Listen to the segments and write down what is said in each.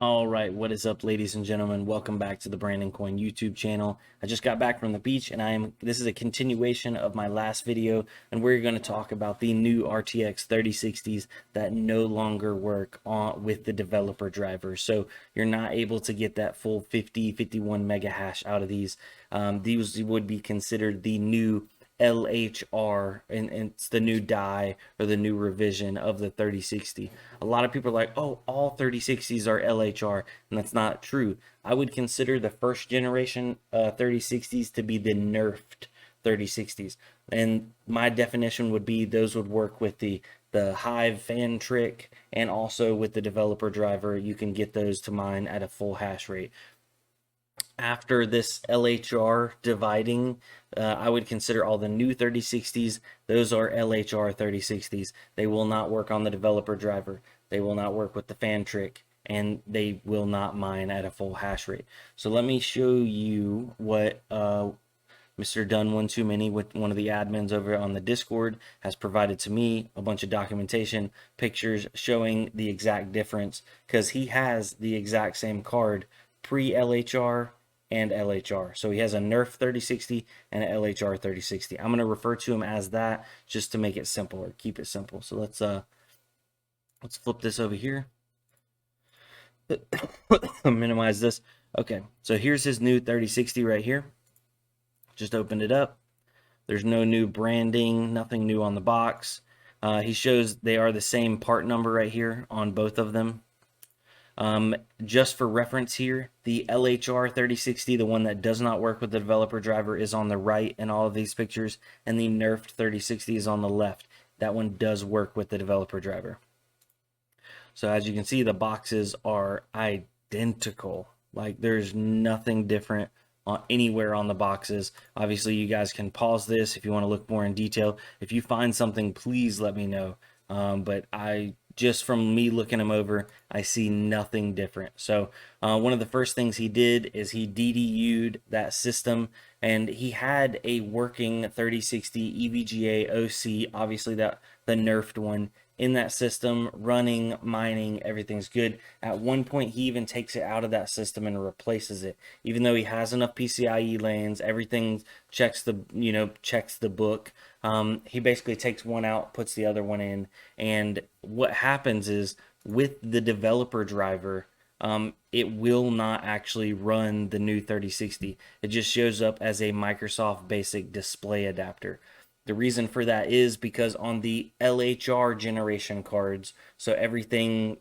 All right, what is up, ladies and gentlemen? Welcome back to the Brandon Coin YouTube channel. I just got back from the beach, and this is a continuation of my last video, and we're going to talk about the new RTX 3060s that no longer work with the developer driver. So you're not able to get that full 51 mega hash out of these. These would be considered the new LHR, and it's the new die or the new revision of the 3060. A lot of people are like, oh, all 3060s are LHR, and that's not true. I would consider the first generation 3060s to be the nerfed 3060s. And my definition would be those would work with the Hive fan trick and also with the developer driver. You can get those to mine at a full hash rate. After this LHR dividing, I would consider all the new 3060s, those are LHR 3060s. They will not work on the developer driver. They will not work with the fan trick, and they will not mine at a full hash rate. So let me show you what Mr. Done One Too Many, with one of the admins over on the Discord, has provided to me a bunch of documentation, pictures showing the exact difference, because he has the exact same card pre-LHR and LHR. So he has a Nerf 3060 and an LHR 3060. I'm going to refer to him as that just to make it simple or keep it simple. So let's flip this over here. Minimize this. Okay, so here's his new 3060 right here. Just opened it up. There's no new branding, nothing new on the box. He shows they are the same part number right here on both of them. Just for reference here, the LHR 3060, the one that does not work with the developer driver, is on the right in all of these pictures, and the nerfed 3060 is on the left. That one does work with the developer driver. So as you can see, the boxes are identical. Like, there's nothing different anywhere on the boxes. Obviously, you guys can pause this if you want to look more in detail. If you find something, please let me know. But just from me looking them over, I see nothing different. So one of the first things he did is he DDU'd that system, and he had a working 3060 EVGA OC, obviously the nerfed one, in that system, running, mining, everything's good. At one point, he even takes it out of that system and replaces it. Even though he has enough PCIe lanes, everything checks the book. He basically takes one out, puts the other one in, and what happens is with the developer driver, it will not actually run the new 3060. It just shows up as a Microsoft Basic display adapter. The reason for that is because on the LHR generation cards, so everything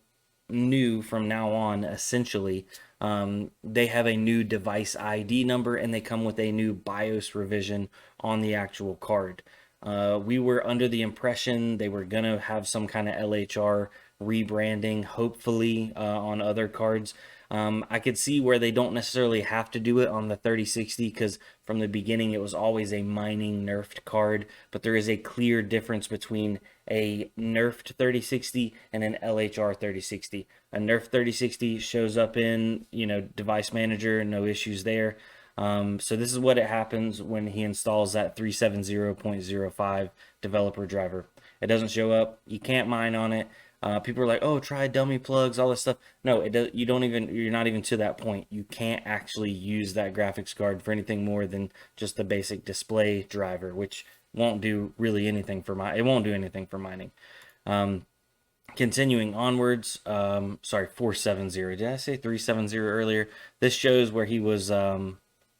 new from now on, essentially, they have a new device ID number, and they come with a new BIOS revision on the actual card. We were under the impression they were going to have some kind of LHR rebranding, hopefully, on other cards. I could see where they don't necessarily have to do it on the 3060, because from the beginning it was always a mining nerfed card, but there is a clear difference between a nerfed 3060 and an LHR 3060. A nerfed 3060 shows up in, device manager, no issues there. So this is what it happens when he installs that 370.05 developer driver. It doesn't show up. You can't mine on it. People are like, "Oh, try dummy plugs, all this stuff." No, it does. You're not even to that point. You can't actually use that graphics card for anything more than just the basic display driver, which won't do really anything for it won't do anything for mining. Continuing onwards, sorry, 470. Did I say 370 earlier? This shows where he was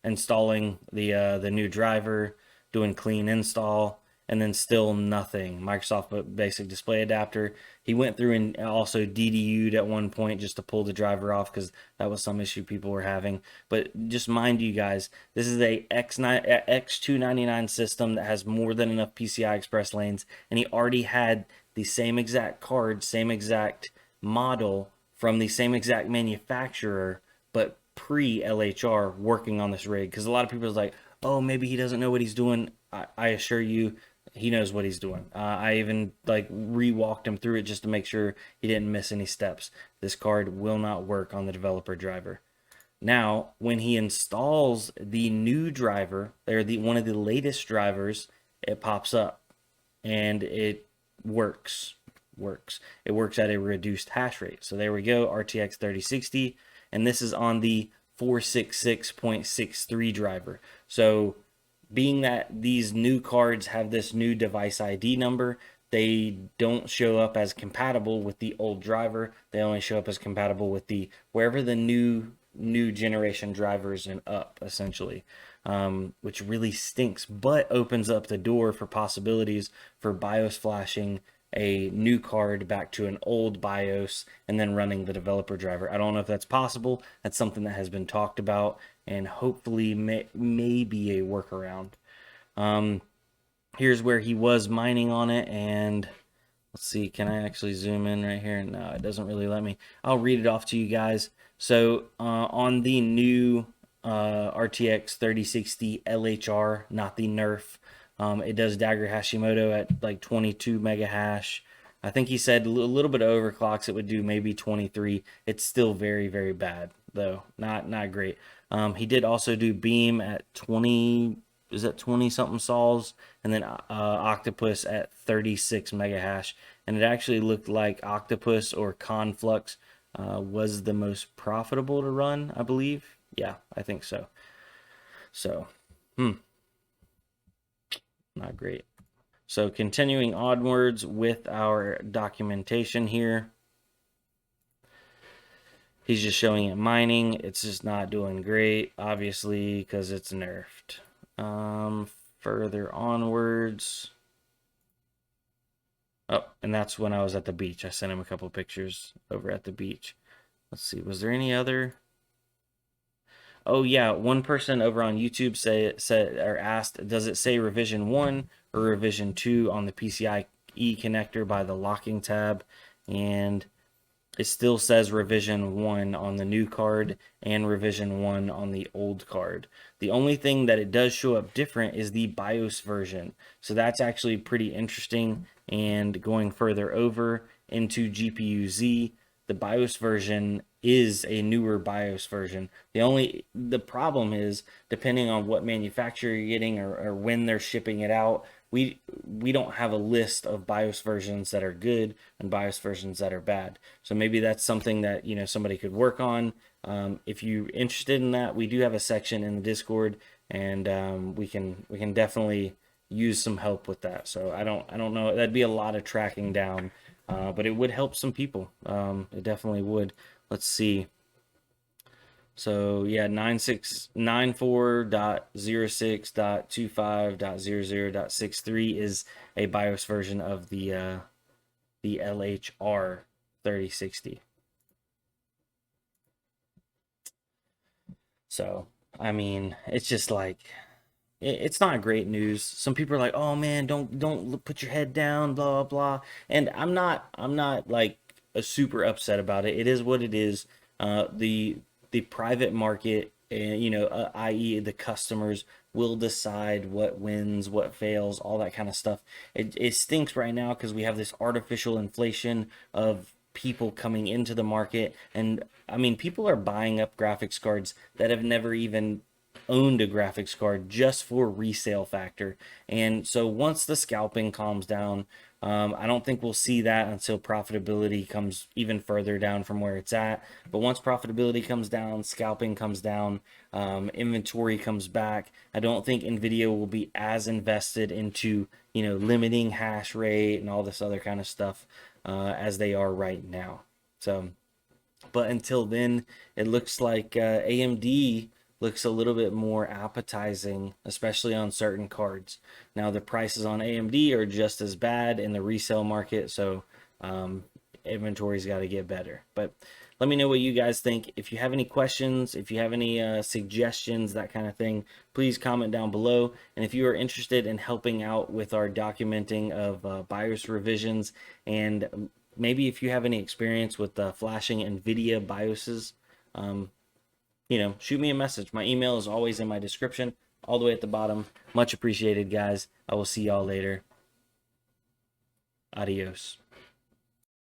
installing the new driver, doing clean install, and then still nothing. Microsoft Basic Display Adapter. He went through and also DDU'd at one point just to pull the driver off, because that was some issue people were having. But just mind you guys, this is a X299 system that has more than enough PCI Express lanes, and he already had the same exact card, same exact model from the same exact manufacturer, but pre-LHR working on this rig. Because a lot of people are like, oh, maybe he doesn't know what he's doing. I assure you, he knows what he's doing. I even re-walked him through it just to make sure he didn't miss any steps. This card will not work on the developer driver. Now, when he installs the new driver, or one of the latest drivers, it pops up and it works. works. It works at a reduced hash rate. So there we go, RTX 3060, and this is on the 466.63 driver. So being that these new cards have this new device ID number, they don't show up as compatible with the old driver. They only show up as compatible with the wherever the new generation drivers and up, essentially, which really stinks, but opens up the door for possibilities for BIOS flashing a new card back to an old BIOS and then running the developer driver. I don't know if that's possible. That's something that has been talked about and hopefully may be a workaround. Here's where he was mining on it, and let's see, can I actually zoom in right here? No, it doesn't really let me. I'll read it off to you guys. So on the new RTX 3060 LHR, not the Nerf, it does Dagger Hashimoto at like 22 mega hash. I think he said a little bit of overclocks, it would do maybe 23. It's still very, very bad, though. Not great. He did also do Beam at 20, is that 20 something sols, and then Octopus at 36 mega hash. And it actually looked like Octopus or Conflux was the most profitable to run, I believe. Yeah, I think so. So, not great. So continuing onwards with our documentation here. He's just showing it mining. It's just not doing great, obviously, because it's nerfed. Further onwards. Oh, and that's when I was at the beach. I sent him a couple pictures over at the beach. Let's see, was there any other? Oh yeah, one person over on YouTube said or asked, does it say revision 1 or revision 2 on the PCIe connector by the locking tab? And it still says revision 1 on the new card and revision 1 on the old card. The only thing that it does show up different is the BIOS version. So that's actually pretty interesting. And going further over into GPU-Z, the BIOS version is a newer BIOS version. The problem is, depending on what manufacturer you're getting or when they're shipping it out, we don't have a list of BIOS versions that are good and BIOS versions that are bad. So maybe that's something that somebody could work on. If you're interested in that, we do have a section in the Discord, and we can definitely use some help with that. So I don't know. That'd be a lot of tracking down, but it would help some people. It definitely would. Let's see. So yeah, 96.94.06.25.00.63 is a BIOS version of the LHR 3060. So I mean, it's just like it's not great news. Some people are like, "Oh man, don't put your head down, blah blah." And I'm not like a super upset about it. It is what it is. The private market, i.e. the customers, will decide what wins, what fails, all that kind of stuff. It stinks right now because we have this artificial inflation of people coming into the market. And I mean, people are buying up graphics cards that have never even owned a graphics card just for resale factor. And so once the scalping calms down, I don't think we'll see that until profitability comes even further down from where it's at. But once profitability comes down, scalping comes down, inventory comes back, I don't think Nvidia will be as invested into limiting hash rate and all this other kind of stuff as they are right now. So, but until then, it looks like AMD looks a little bit more appetizing, especially on certain cards. Now the prices on AMD are just as bad in the resale market, so inventory's got to get better. But let me know what you guys think. If you have any questions, if you have any suggestions, that kind of thing, please comment down below. And if you are interested in helping out with our documenting of BIOS revisions, and maybe if you have any experience with flashing NVIDIA BIOSes, shoot me a message. My email is always in my description, all the way at the bottom. Much appreciated, guys. I will see y'all later. Adios.